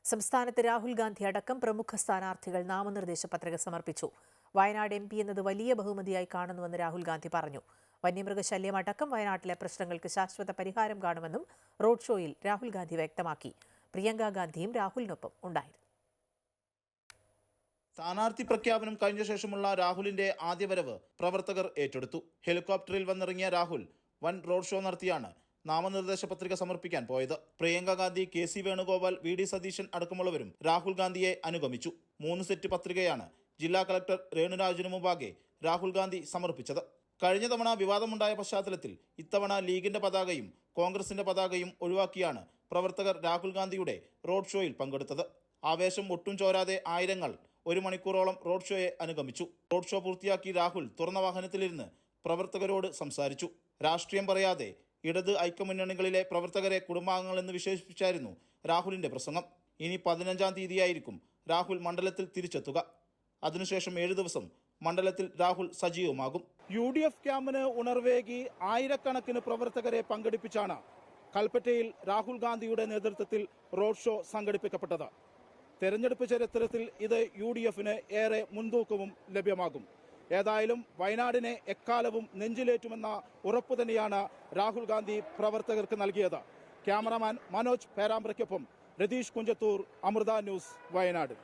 സംസ്ഥാനത്ത് രാഹുൽ ഗാന്ധി അടക്കം പ്രമുഖ സ്ഥാനാർത്ഥികൾ നാമനിർദ്ദേശ പത്രിക സമർപ്പിച്ചു. വയനാട് MP എന്നത് വലിയ ബഹുമതിയായി കാണുന്നുവെന്ന് രാഹുൽ ഗാന്ധി പറഞ്ഞു. വന്യമൃഗശല്യം അടക്കം വയനാട്ടിലെ പ്രശ്നങ്ങൾക്ക് ശാശ്വത പരിഹാരം കാണുമെന്നും റോഡ് ഷോയിൽ രാഹുൽ ഗാന്ധി വ്യക്തമാക്കി. പ്രിയങ്ക ഗാന്ധിയും രാഹുലിനൊപ്പം ഉണ്ടായിരുന്നു. സ്ഥാനാർത്ഥി പ്രഖ്യാപനം കഴിഞ്ഞ ശേഷമുള്ള രാഹുലിന്റെ ആദ്യ വരവ് പ്രവർത്തകർ ഏറ്റെടുത്തു. ഹെലികോപ്റ്ററിൽ വന്നിറങ്ങിയ രാഹുൽ വൻ റോഡ് ഷോ നടത്തിയാണ് നാമനിർദ്ദേശ പത്രിക സമർപ്പിക്കാൻ പോയത്. പ്രിയങ്ക ഗാന്ധി, KC വേണുഗോപാൽ, VD സതീശൻ അടക്കമുള്ളവരും രാഹുൽ ഗാന്ധിയെ അനുഗമിച്ചു. 3 സെറ്റ് പത്രികയാണ് ജില്ലാ കളക്ടർ രേണുരാജിനു മുമ്പാകെ രാഹുൽ ഗാന്ധി സമർപ്പിച്ചത്. കഴിഞ്ഞ തവണ വിവാദമുണ്ടായ പശ്ചാത്തലത്തിൽ ഇത്തവണ ലീഗിന്റെ പതാകയും കോൺഗ്രസിന്റെ പതാകയും ഒഴിവാക്കിയാണ് പ്രവർത്തകർ രാഹുൽ ഗാന്ധിയുടെ റോഡ് ഷോയിൽ പങ്കെടുത്തത്. ആവേശം ഒട്ടും ചോരാതെ ആയിരങ്ങൾ 1 മണിക്കൂറോളം റോഡ് ഷോയെ അനുഗമിച്ചു. റോഡ് ഷോ പൂർത്തിയാക്കി രാഹുൽ തുറന്ന വാഹനത്തിലിരുന്ന് പ്രവർത്തകരോട് സംസാരിച്ചു. രാഷ്ട്രീയം പറയാതെ ഇടത് ഐക്യമുന്നണികളിലെ പ്രവർത്തകരെ കുടുംബാംഗങ്ങളെന്ന് വിശേഷിപ്പിച്ചായിരുന്നു രാഹുലിന്റെ പ്രസംഗം. ഇനി 15-ാം തീയതിയായിരിക്കും രാഹുൽ മണ്ഡലത്തിൽ തിരിച്ചെത്തുക. അതിനുശേഷം 7 ദിവസം മണ്ഡലത്തിൽ രാഹുൽ സജീവമാകും. UDF ക്യാമ്പിന് ഉണർവേകി ആയിരക്കണക്കിന് പ്രവർത്തകരെ പങ്കെടുപ്പിച്ചാണ് കൽപ്പറ്റയിൽ രാഹുൽ ഗാന്ധിയുടെ നേതൃത്വത്തിൽ റോഡ് ഷോ സംഘടിപ്പിക്കപ്പെട്ടത്. തെരഞ്ഞെടുപ്പ് ചരിത്രത്തിൽ ഇത് UDFന് ഏറെ മുൻതൂക്കവും ലഭ്യമാകും. ഏതായാലും വയനാടിനെ എക്കാലവും നെഞ്ചിലേറ്റുമെന്ന ഉറപ്പു തന്നെയാണ് രാഹുൽ ഗാന്ധി പ്രവർത്തകർക്ക് നൽകിയത്. ക്യാമറമാൻ മനോജ് പേരാമ്പ്രയ്ക്കൊപ്പം രതീഷ് കുഞ്ചത്തൂർ, അമൃത ന്യൂസ്, വയനാട്.